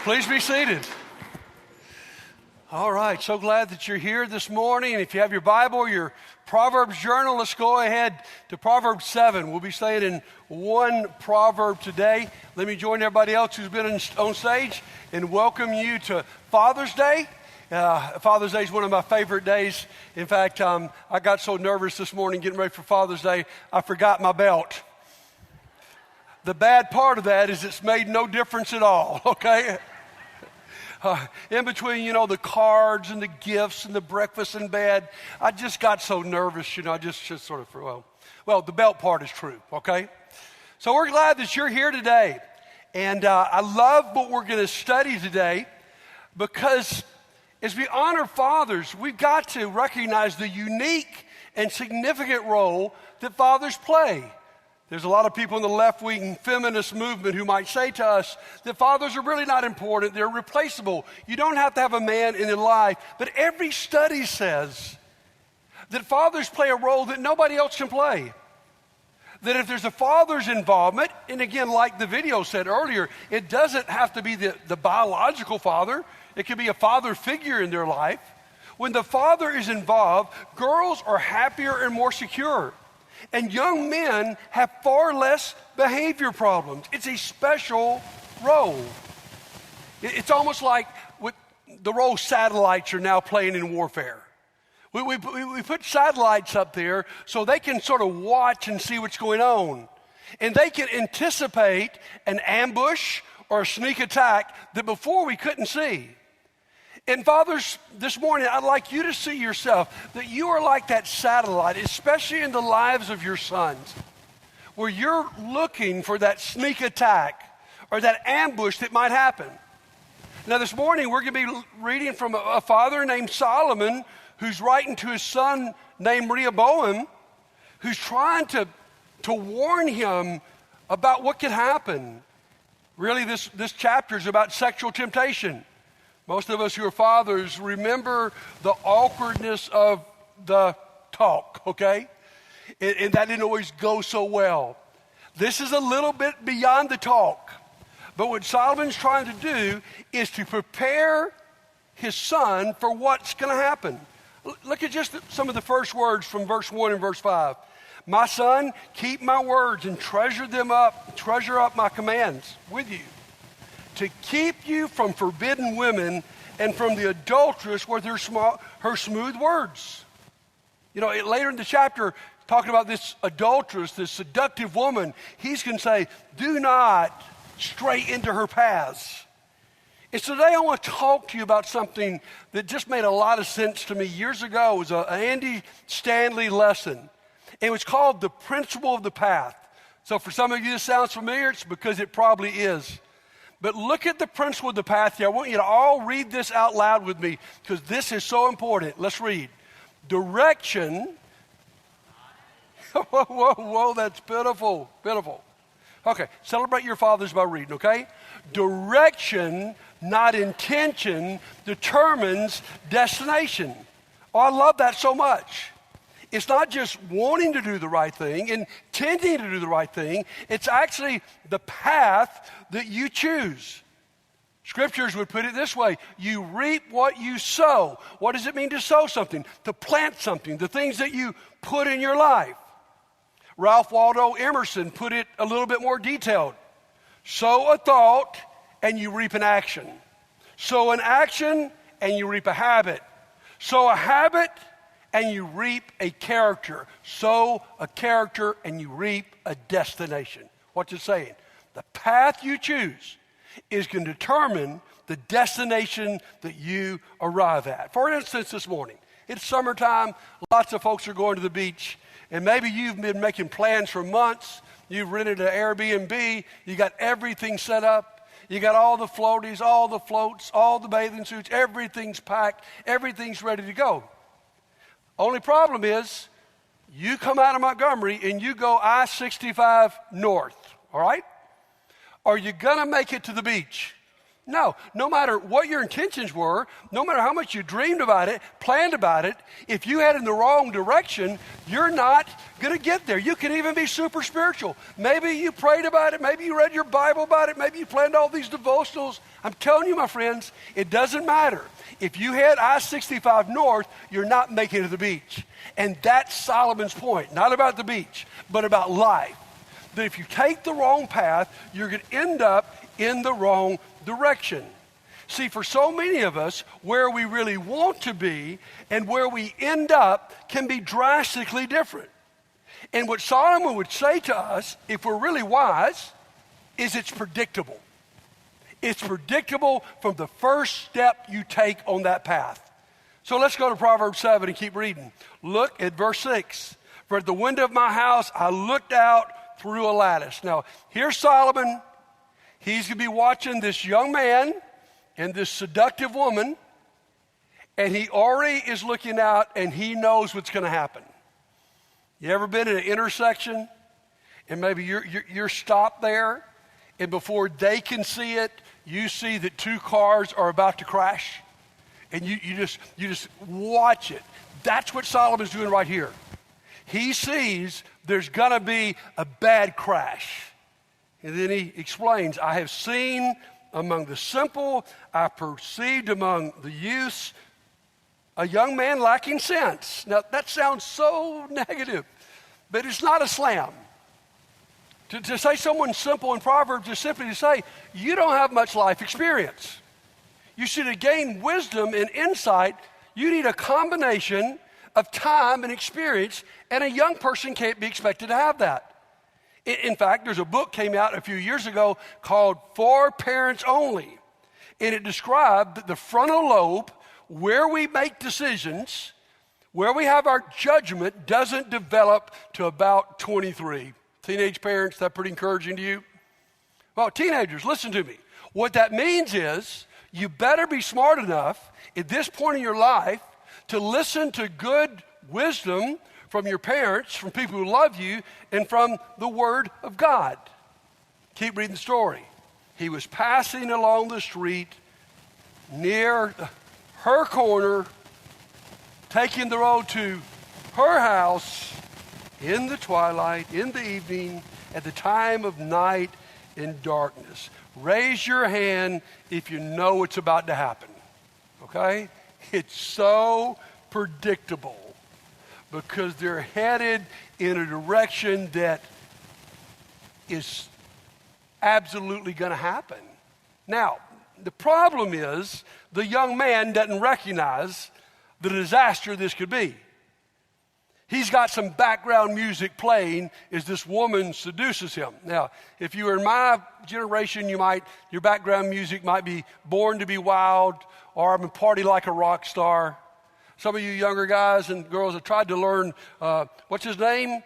Please be seated. All right, so glad that you're here this morning. If you have your Bible, your Proverbs journal, let's go ahead to Proverbs 7. We'll be staying in one proverb today. Let me join everybody else who's been on stage and welcome you to Father's Day. Father's Day is one of my favorite days. In fact, I got so nervous this morning getting ready for Father's Day, I forgot my belt. The bad part of that is it's made no difference at all, okay? In between, the cards and the gifts and the breakfast in bed, I just got so nervous, I just sort of, well, the belt part is true, okay? So we're glad that you're here today. And I love what we're going to study today because as we honor fathers, we've got to recognize the unique and significant role that fathers play. There's a lot of people in the left-wing feminist movement who might say to us that fathers are really not important. They're replaceable. You don't have to have a man in your life. But every study says that fathers play a role that nobody else can play. That if there's a father's involvement, and again, like the video said earlier, it doesn't have to be the biological father. It could be a father figure in their life. When the father is involved, girls are happier and more secure. And young men have far less behavior problems. It's a special role. It's almost like what the role satellites are now playing in warfare. We put satellites up there so they can sort of watch and see what's going on. And they can anticipate an ambush or a sneak attack that before we couldn't see. And fathers, this morning, I'd like you to see yourself that you are like that satellite, especially in the lives of your sons, where you're looking for that sneak attack or that ambush that might happen. Now, this morning, we're going to be reading from a father named Solomon who's writing to his son named Rehoboam, who's trying to warn him about what could happen. Really, this chapter is about sexual temptation. Most of us who are fathers remember the awkwardness of the talk, okay? And that didn't always go so well. This is a little bit beyond the talk. But what Solomon's trying to do is to prepare his son for what's going to happen. Look at just some of the first words from verse 1 and verse 5. My son, keep my words and treasure up my commands with you, to keep you from forbidden women and from the adulteress with her smooth words. Later in the chapter, talking about this adulteress, this seductive woman, he's going to say, do not stray into her paths. And so today I want to talk to you about something that just made a lot of sense to me years ago. It was an Andy Stanley lesson. It was called The Principle of the Path. So for some of you this sounds familiar, it's because it probably is. But look at the principle of the path here. I want you to all read this out loud with me because this is so important. Let's read. Direction. Whoa, that's pitiful. Okay, celebrate your fathers by reading, okay? Direction, not intention, determines destination. Oh, I love that so much. It's not just wanting to do the right thing, intending to do the right thing. It's actually the path that you choose. Scriptures would put it this way. You reap what you sow. What does it mean to sow something? To plant something, the things that you put in your life. Ralph Waldo Emerson put it a little bit more detailed. Sow a thought and you reap an action. Sow an action and you reap a habit. Sow a habit and you reap a character. Sow a character and you reap a destination. What's it saying? The path you choose is going to determine the destination that you arrive at. For instance, this morning, it's summertime. Lots of folks are going to the beach. And maybe you've been making plans for months. You've rented an Airbnb. You got everything set up. You got all the floaties, all the floats, all the bathing suits. Everything's packed. Everything's ready to go. Only problem is you come out of Montgomery and you go I-65 north, all right? Are you going to make it to the beach? No, no matter what your intentions were, no matter how much you dreamed about it, planned about it, if you head in the wrong direction, you're not going to get there. You can even be super spiritual. Maybe you prayed about it. Maybe you read your Bible about it. Maybe you planned all these devotionals. I'm telling you, my friends, it doesn't matter. If you head I-65 north, you're not making it to the beach. And that's Solomon's point, not about the beach, but about life. That if you take the wrong path, you're going to end up in the wrong direction. See, for so many of us, where we really want to be and where we end up can be drastically different. And what Solomon would say to us, if we're really wise, is it's predictable. It's predictable from the first step you take on that path. So let's go to Proverbs 7 and keep reading. Look at verse 6. For at the window of my house I looked out through a lattice. Now, here's Solomon. He's going to be watching this young man and this seductive woman, and he already is looking out and he knows what's going to happen. You ever been in an intersection and maybe you're stopped there, and before they can see it, you see that two cars are about to crash, and you just watch it. That's what Solomon's doing right here. He sees there's going to be a bad crash. And then he explains, I have seen among the simple, I perceived among the youths, a young man lacking sense. Now, that sounds so negative, but it's not a slam. To say someone's simple in Proverbs is simply to say, you don't have much life experience. You see, to gain wisdom and insight, you need a combination of time and experience, and a young person can't be expected to have that. In fact, there's a book came out a few years ago called For Parents Only, and it described that the frontal lobe, where we make decisions, where we have our judgment, doesn't develop to about 23. Teenage parents, that pretty encouraging to you? Well, teenagers, listen to me. What that means is you better be smart enough at this point in your life to listen to good wisdom from your parents, from people who love you, and from the Word of God. Keep reading the story. He was passing along the street near her corner, taking the road to her house in the twilight, in the evening, at the time of night in darkness. Raise your hand if you know what's about to happen, okay? It's so predictable because they're headed in a direction that is absolutely going to happen. Now, the problem is the young man doesn't recognize the disaster this could be. He's got some background music playing as this woman seduces him. Now, if you were in my generation, your background music might be Born to be Wild or I'm a Party Like a Rock Star. Some of you younger guys and girls have tried to learn, what's his name?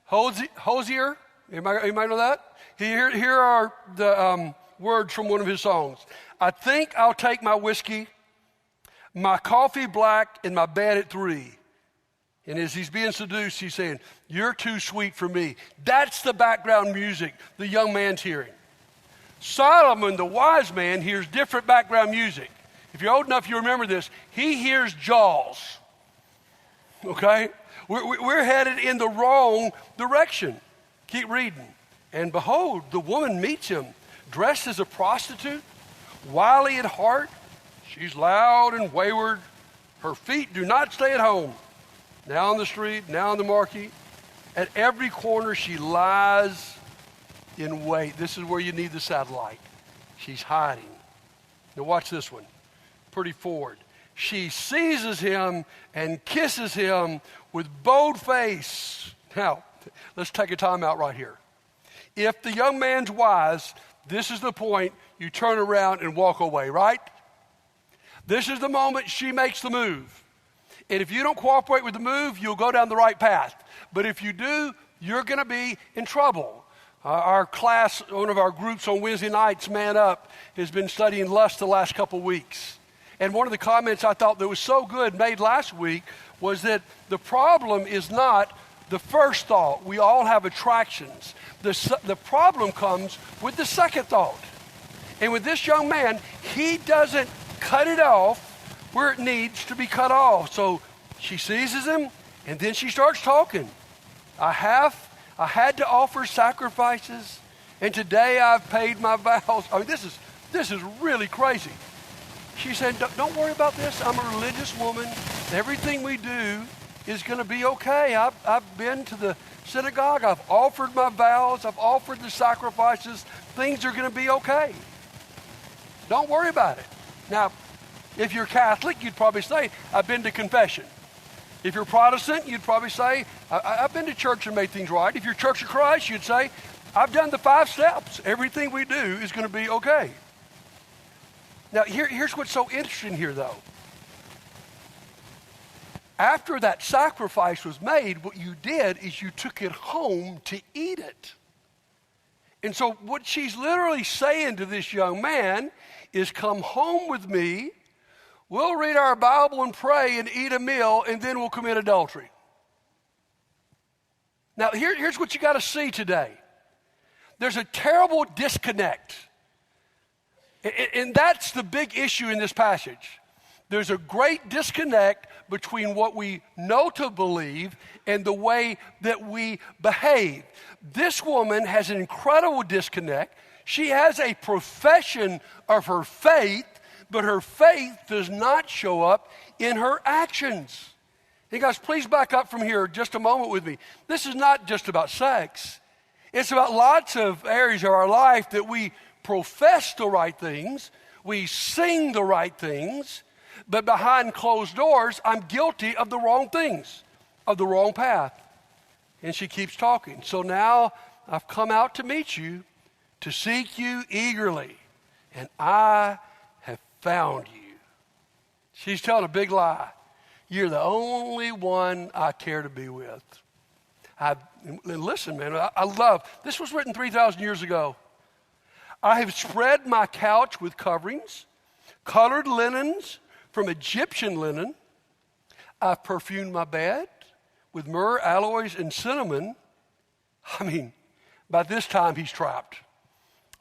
Hosier? Anybody know that? Here are the words from one of his songs. I think I'll take my whiskey, my coffee black, and my bed at 3. And as he's being seduced, he's saying, you're too sweet for me. That's the background music the young man's hearing. Solomon, the wise man, hears different background music. If you're old enough, you remember this. He hears Jaws. Okay? We're headed in the wrong direction. Keep reading. And behold, the woman meets him, dressed as a prostitute, wily at heart. She's loud and wayward. Her feet do not stay at home. Now on the street, now on the market. At every corner she lies in wait. This is where you need the satellite. She's hiding. Now watch this one. Pretty forward. She seizes him and kisses him with bold face. Now, let's take a time out right here. If the young man's wise, this is the point you turn around and walk away, right? This is the moment she makes the move. And if you don't cooperate with the move, you'll go down the right path. But if you do, you're going to be in trouble. Our class, one of our groups on Wednesday nights, Man Up, has been studying lust the last couple weeks. And one of the comments I thought that was so good made last week was that the problem is not the first thought. We all have attractions. The problem comes with the second thought. And with this young man, he doesn't cut it off where it needs to be cut off. So she seizes him, and then she starts talking. I had to offer sacrifices, and today I've paid my vows. I mean, this is really crazy. She said, don't worry about this. I'm a religious woman. Everything we do is going to be okay. I've been to the synagogue. I've offered my vows. I've offered the sacrifices. Things are going to be okay. Don't worry about it. Now, if you're Catholic, you'd probably say, I've been to confession. If you're Protestant, you'd probably say, I've been to church and made things right. If you're Church of Christ, you'd say, I've done the 5 steps. Everything we do is going to be okay. Now, here's what's so interesting here, though. After that sacrifice was made, what you did is you took it home to eat it. And so what she's literally saying to this young man is, come home with me, we'll read our Bible and pray and eat a meal, and then we'll commit adultery. Now, here's what you got to see today. There's a terrible disconnect. And that's the big issue in this passage. There's a great disconnect between what we know to believe and the way that we behave. This woman has an incredible disconnect. She has a profession of her faith, but her faith does not show up in her actions. Hey guys, please back up from here just a moment with me. This is not just about sex. It's about lots of areas of our life that we profess the right things, we sing the right things, but behind closed doors, I'm guilty of the wrong things, of the wrong path. And she keeps talking. So now I've come out to meet you, to seek you eagerly, and I have found you. She's telling a big lie. You're the only one I care to be with. Listen, man, I love, this was written 3,000 years ago. I have spread my couch with coverings, colored linens from Egyptian linen. I've perfumed my bed with myrrh, aloes, and cinnamon. I mean, by this time he's trapped.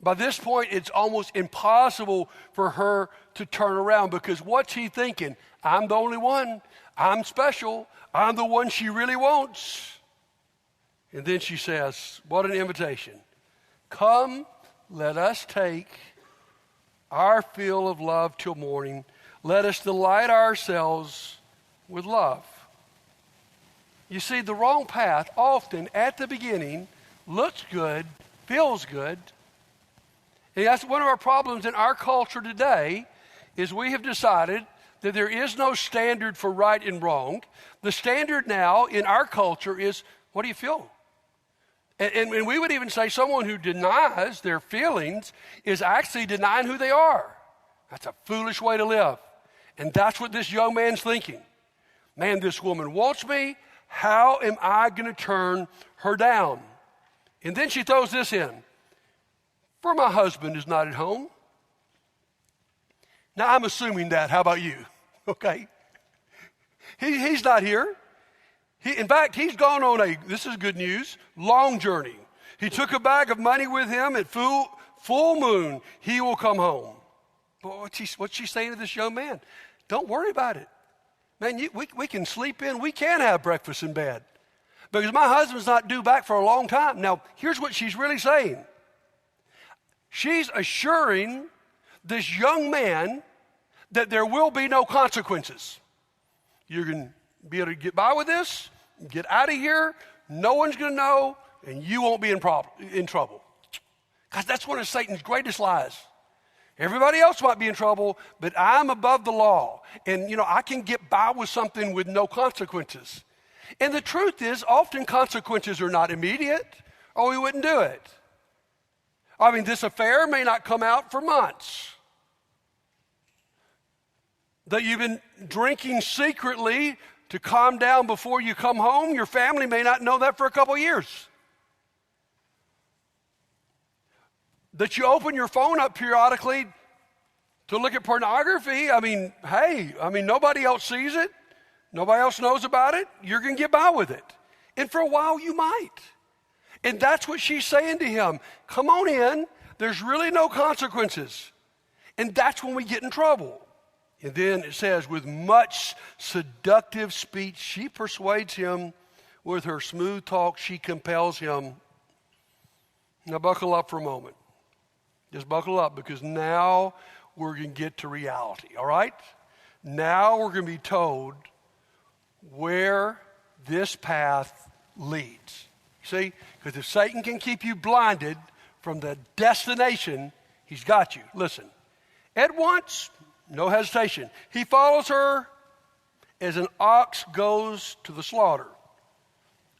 By this point, it's almost impossible for her to turn around, because what's he thinking? I'm the only one. I'm special. I'm the one she really wants. And then she says, what an invitation. Come, let us take our fill of love till morning. Let us delight ourselves with love. You see, the wrong path often at the beginning looks good, feels good. And that's one of our problems in our culture today, is we have decided that there is no standard for right and wrong. The standard now in our culture is, what do you feel? And we would even say someone who denies their feelings is actually denying who they are. That's a foolish way to live. And that's what this young man's thinking. Man, this woman wants me. How am I going to turn her down? And then she throws this in. For my husband is not at home. Now, I'm assuming that. How about you? Okay. He's not here. In fact, he's gone on this is good news, long journey. He took a bag of money with him at full moon. He will come home. But what's she saying to this young man? Don't worry about it. Man, we can sleep in. We can have breakfast in bed. Because my husband's not due back for a long time. Now, here's what she's really saying. She's assuring this young man that there will be no consequences. You're going to be able to get by with this, get out of here, no one's going to know, and you won't be in trouble. Because that's one of Satan's greatest lies. Everybody else might be in trouble, but I'm above the law. And, I can get by with something with no consequences. And the truth is, often consequences are not immediate, or we wouldn't do it. I mean, this affair may not come out for months. That you've been drinking secretly to calm down before you come home, your family may not know that for a couple years. That you open your phone up periodically to look at pornography, nobody else sees it. Nobody else knows about it. You're going to get by with it. And for a while, you might. And that's what she's saying to him. Come on in. there's really no consequences. And that's when we get in trouble. And then it says, with much seductive speech, she persuades him. With her smooth talk, she compels him. Now buckle up for a moment. Just buckle up, because now we're going to get to reality, all right? Now we're going to be told where this path leads. See? Because if Satan can keep you blinded from the destination, he's got you. Listen. At once, no hesitation, he follows her as an ox goes to the slaughter,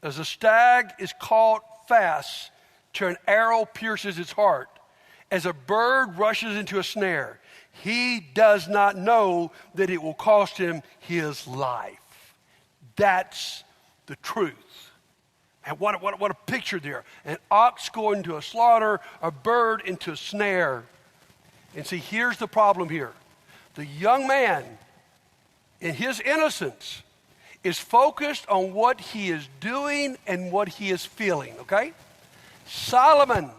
as a stag is caught fast till an arrow pierces its heart, as a bird rushes into a snare. He does not know that it will cost him his life. That's the truth. And what a picture there. An ox going to a slaughter, a bird into a snare. And see, here's the problem here. The young man, in his innocence, is focused on what he is doing and what he is feeling, okay? Solomon,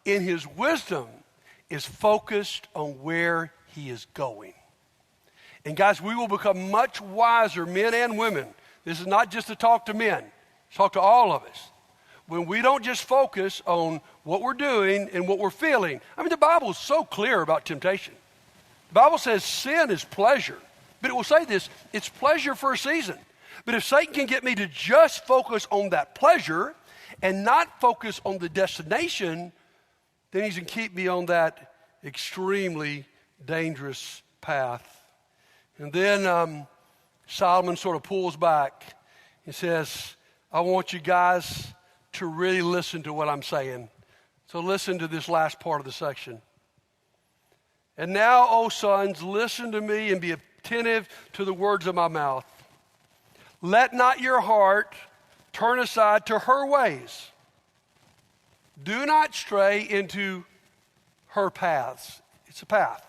in his wisdom, is focused on where he is going. And guys, we will become much wiser, men and women. This is not just to talk to men. It's talk to all of us. When we don't just focus on what we're doing and what we're feeling. I mean, the Bible is so clear about temptation. The Bible says sin is pleasure. But it will say this, it's pleasure for a season. But if Satan can get me to just focus on that pleasure and not focus on the destination, then he's going to keep me on that extremely dangerous path. And then Solomon sort of pulls back and says, I want you guys to really listen to what I'm saying. So listen to this last part of the section. And now, O sons, listen to me and be attentive to the words of my mouth. Let not your heart turn aside to her ways. Do not stray into her paths. It's a path.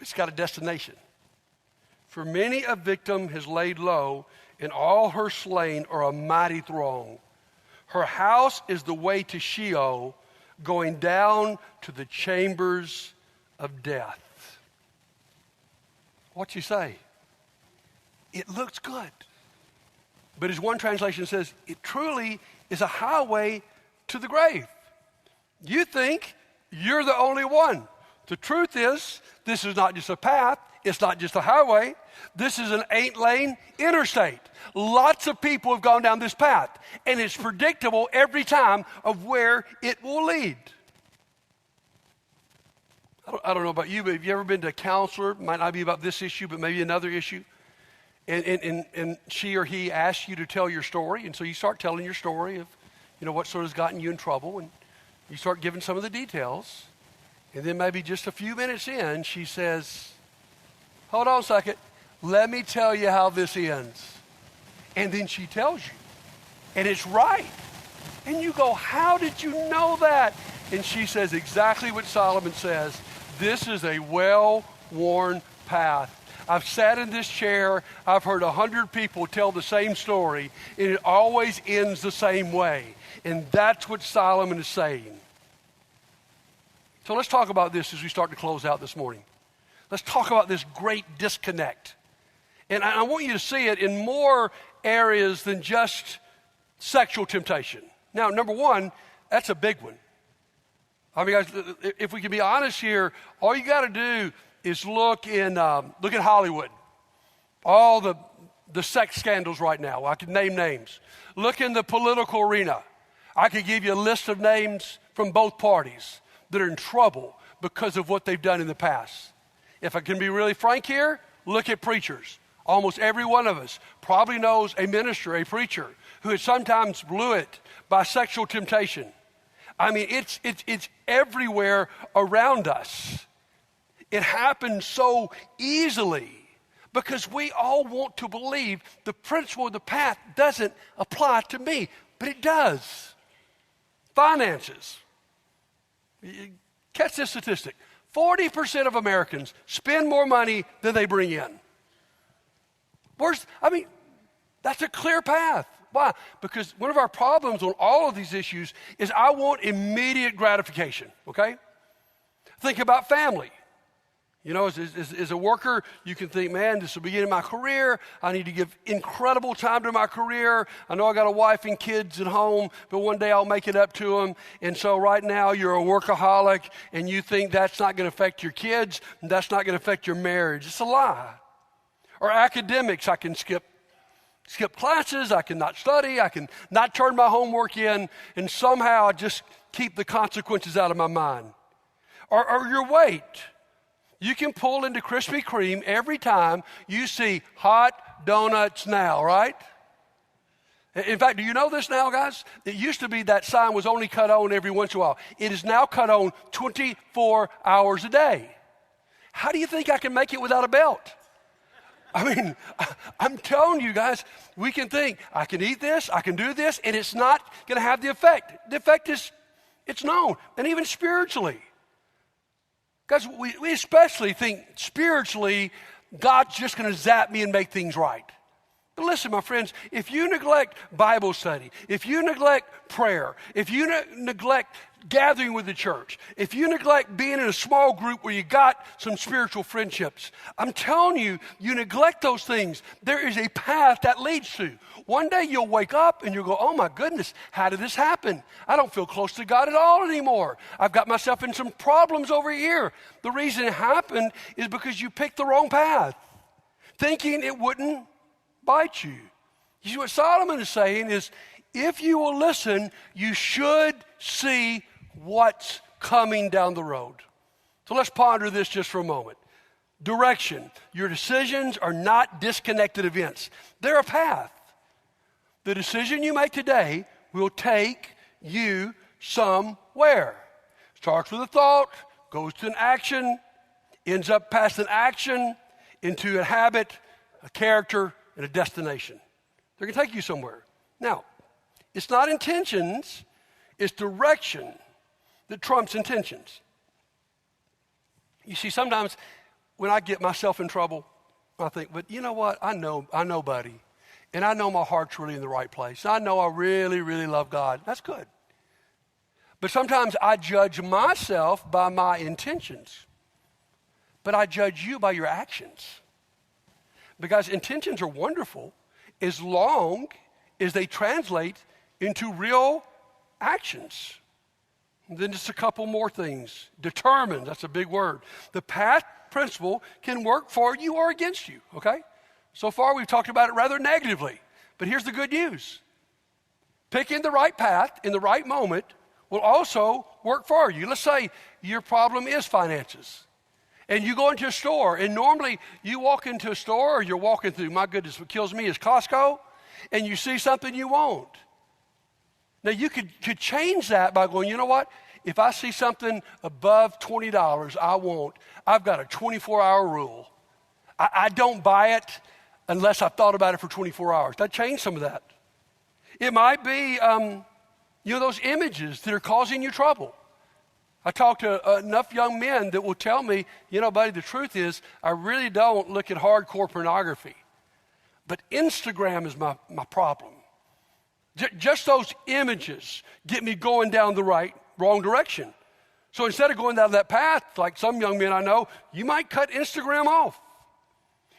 It's got a destination. For many a victim has laid low, and all her slain are a mighty throng. Her house is the way to Sheol, going down to the chambers of death. What'd you say? It looks good. But as one translation says, it truly is a highway to the grave. You think you're the only one. The truth is, this is not just a path. It's not just a highway. This is an 8-lane interstate. Lots of people have gone down this path, and it's predictable every time of where it will lead. I don't know about you, but have you ever been to a counselor? Might not be about this issue, but maybe another issue. And she or he asks you to tell your story, and so you start telling your story of, what sort of has gotten you in trouble, and you start giving some of the details. And then maybe just a few minutes in, she says, hold on a second, let me tell you how this ends. And then she tells you, and it's right. And you go, how did you know that? And she says exactly what Solomon says. This is a well-worn path. I've sat in this chair, I've heard 100 people tell the same story, and it always ends the same way. And that's what Solomon is saying. So let's talk about this as we start to close out this morning. Let's talk about this great disconnect. And I want you to see it in more areas than just sexual temptation. Now, number one, that's a big one. I mean, guys, if we can be honest here, all you got to do is look at Hollywood. All the sex scandals right now. I could name names. Look in the political arena. I could give you a list of names from both parties that are in trouble because of what they've done in the past. If I can be really frank here, look at preachers. Almost every one of us probably knows a minister, a preacher, who has sometimes blew it by sexual temptation. I mean, it's everywhere around us. It happens so easily because we all want to believe the principle of the path doesn't apply to me, but it does. Finances. Catch this statistic. 40% of Americans spend more money than they bring in. That's a clear path. Why? Because one of our problems on all of these issues is I want immediate gratification, okay? Think about family. You know, as a worker, you can think, man, this is the beginning of my career. I need to give incredible time to my career. I know I got a wife and kids at home, but one day I'll make it up to them. And so right now you're a workaholic and you think that's not going to affect your kids and that's not going to affect your marriage. It's a lie. Or academics, I can skip classes, I can not study, I can not turn my homework in, and somehow I just keep the consequences out of my mind. Or your weight. You can pull into Krispy Kreme every time you see hot donuts now, right? In fact, do you know this now, guys? It used to be that sign was only cut on every once in a while. It is now cut on 24 hours a day. How do you think I can make it without a belt? I mean, I'm telling you guys, we can think, I can eat this, I can do this, and it's not going to have the effect. The effect is, it's known, and even spiritually. Guys, we especially think spiritually, God's just going to zap me and make things right. But listen, my friends, if you neglect Bible study, if you neglect prayer, if you neglect gathering with the church, if you neglect being in a small group where you got some spiritual friendships, I'm telling you, you neglect those things, there is a path that leads to. One day you'll wake up and you'll go, oh my goodness, how did this happen? I don't feel close to God at all anymore. I've got myself in some problems over here. The reason it happened is because you picked the wrong path, thinking it wouldn't bite you. You see what Solomon is saying is, if you will listen, you should see what's coming down the road. So let's ponder this just for a moment. Direction. Your decisions are not disconnected events. They're a path. The decision you make today will take you somewhere. Starts with a thought, goes to an action, ends up past an action into a habit, a character, and a destination. They're going to take you somewhere. Now, it's not intentions, it's direction that trumps intentions. You see, sometimes when I get myself in trouble, I think, but you know what? I know, buddy. And I know my heart's really in the right place. I know I really, really love God. That's good. But sometimes I judge myself by my intentions. But I judge you by your actions. Because intentions are wonderful as long as they translate into real actions. And then just a couple more things. Determined, that's a big word. The path principle can work for you or against you, okay? So far we've talked about it rather negatively, but here's the good news. Picking the right path in the right moment will also work for you. Let's say your problem is finances. And you go into a store, and normally you walk into a store or you're walking through, my goodness, what kills me is Costco, and you see something you want. Now you could change that by going, you know what? If I see something above $20 I want, I've got a 24-hour rule. I don't buy it unless I've thought about it for 24 hours. That changed some of that. It might be, those images that are causing you trouble. I talk to enough young men that will tell me, buddy, the truth is I really don't look at hardcore pornography. But Instagram is my problem. Just those images get me going down the wrong direction. So instead of going down that path, like some young men I know, you might cut Instagram off.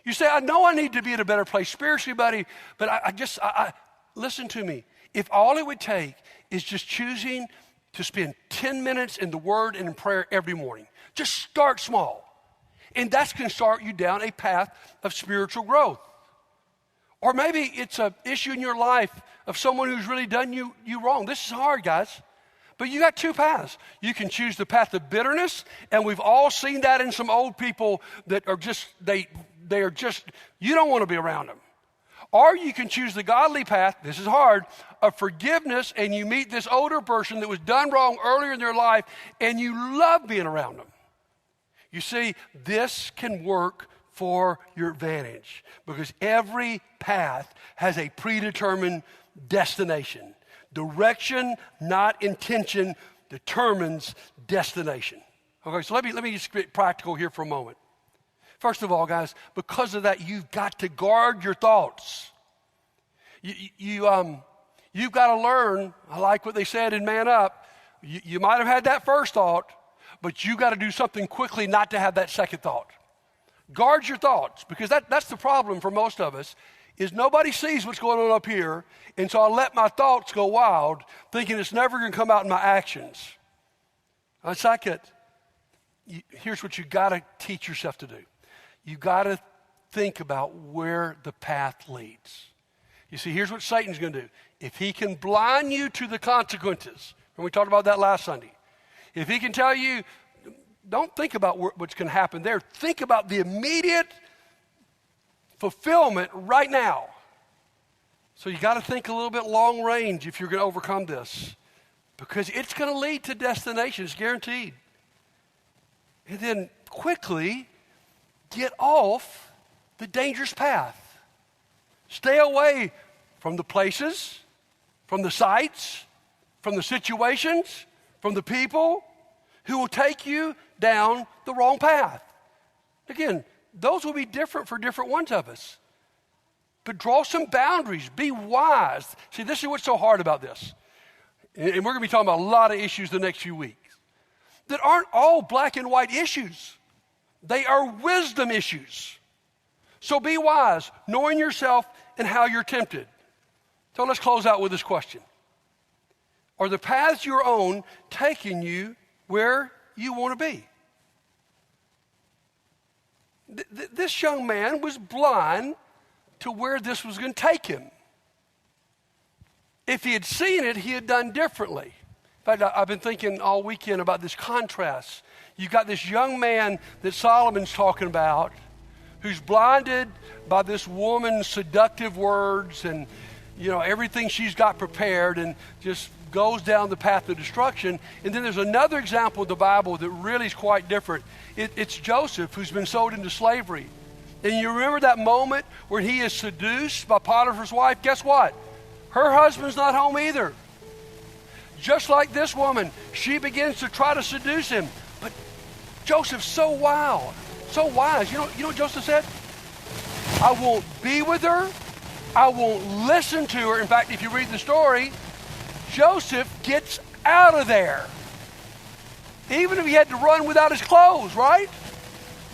You say, I know I need to be in a better place spiritually, buddy, but I listen to me. If all it would take is just choosing to spend 10 minutes in the Word and in prayer every morning, just start small. And that's going to start you down a path of spiritual growth. Or maybe it's an issue in your life of someone who's really done you wrong. This is hard, guys. But you got two paths. You can choose the path of bitterness, and we've all seen that in some old people that are just, they are just, you don't want to be around them. Or you can choose the godly path, this is hard, of forgiveness, and you meet this older person that was done wrong earlier in their life, and you love being around them. You see, this can work for your advantage because every path has a predetermined destination. Direction, not intention, determines destination. Okay, so let me just get practical here for a moment. First of all, guys, because of that, you've got to guard your thoughts. You've got to learn. I like what they said in Man Up. You might have had that first thought, but you got to do something quickly not to have that second thought. Guard your thoughts, because that's the problem for most of us, is nobody sees what's going on up here, and so I let my thoughts go wild, thinking it's never going to come out in my actions. Second, here's what you got to teach yourself to do. You got to think about where the path leads. You see, here's what Satan's going to do. If he can blind you to the consequences, and we talked about that last Sunday, if he can tell you, don't think about what's going to happen there. Think about the immediate fulfillment right now. So you got to think a little bit long range if you're going to overcome this, because it's going to lead to destinations, guaranteed. And then quickly get off the dangerous path. Stay away from the places, from the sights, from the situations, from the people who will take you down the wrong path. Again, those will be different for different ones of us. But draw some boundaries. Be wise. See, this is what's so hard about this. And we're going to be talking about a lot of issues the next few weeks that aren't all black and white issues. They are wisdom issues. So be wise, knowing yourself and how you're tempted. So let's close out with this question. Are the paths you're on taking you where you want to be? This young man was blind to where this was going to take him. If he had seen it, he had done differently. In fact, I've been thinking all weekend about this contrast. You've got this young man that Solomon's talking about who's blinded by this woman's seductive words and, everything she's got prepared, and just goes down the path of destruction. And then there's another example of the Bible that really is quite different. It's Joseph, who's been sold into slavery. And you remember that moment where he is seduced by Potiphar's wife? Guess what? Her husband's not home either. Just like this woman, she begins to try to seduce him. But Joseph's so wild, so wise. You know what Joseph said? I won't be with her. I won't listen to her. In fact, if you read the story, Joseph gets out of there. Even if he had to run without his clothes, right?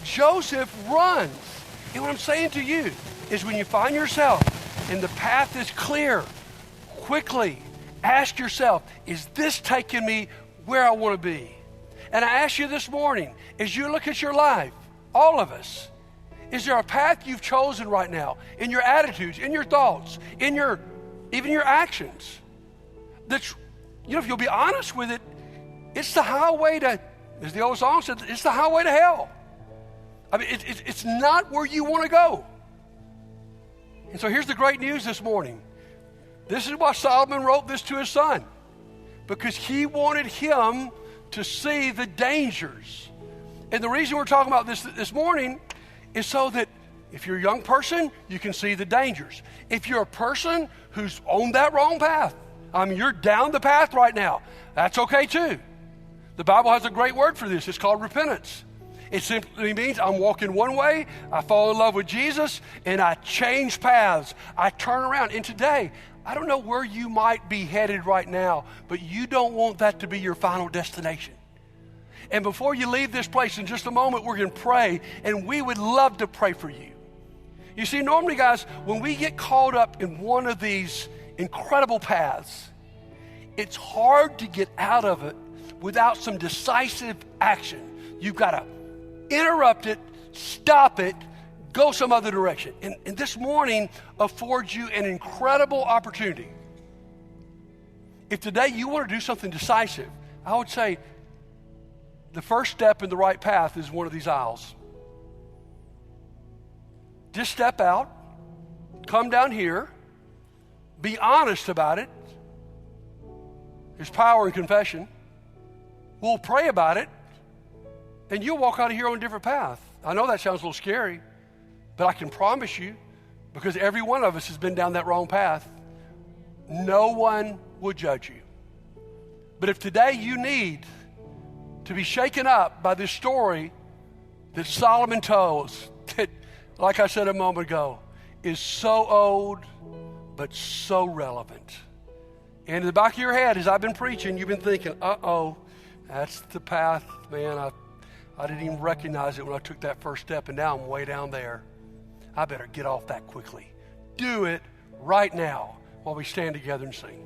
Joseph runs. And what I'm saying to you is, when you find yourself and the path is clear, quickly ask yourself, is this taking me where I want to be? And I ask you this morning, as you look at your life, all of us, is there a path you've chosen right now in your attitudes, in your thoughts, in even your actions? That's, if you'll be honest with it, it's the highway to, as the old song said, it's the highway to hell. I mean, it's not where you want to go. And so here's the great news this morning. This is why Solomon wrote this to his son, because he wanted him to see the dangers. And the reason we're talking about this morning is so that if you're a young person, you can see the dangers. If you're a person who's on that wrong path, you're down the path right now, that's okay too. The Bible has a great word for this. It's called repentance. It simply means I'm walking one way, I fall in love with Jesus, and I change paths. I turn around. And today, I don't know where you might be headed right now, but you don't want that to be your final destination. And before you leave this place, in just a moment, we're going to pray, and we would love to pray for you. You see, normally, guys, when we get caught up in one of these incredible paths, it's hard to get out of it without some decisive action. You've got to interrupt it, stop it, go some other direction. And this morning affords you an incredible opportunity. If today you want to do something decisive, I would say the first step in the right path is one of these aisles. Just step out, come down here, be honest about it. There's power in confession. We'll pray about it, and you'll walk out of here on a different path. I know that sounds a little scary, but I can promise you, because every one of us has been down that wrong path, no one will judge you. But if today you need to be shaken up by this story that Solomon tells, that, like I said a moment ago, is so old, but so relevant. And in the back of your head, as I've been preaching, you've been thinking, uh-oh, that's the path, man. I didn't even recognize it when I took that first step, and now I'm way down there. I better get off that quickly. Do it right now while we stand together and sing.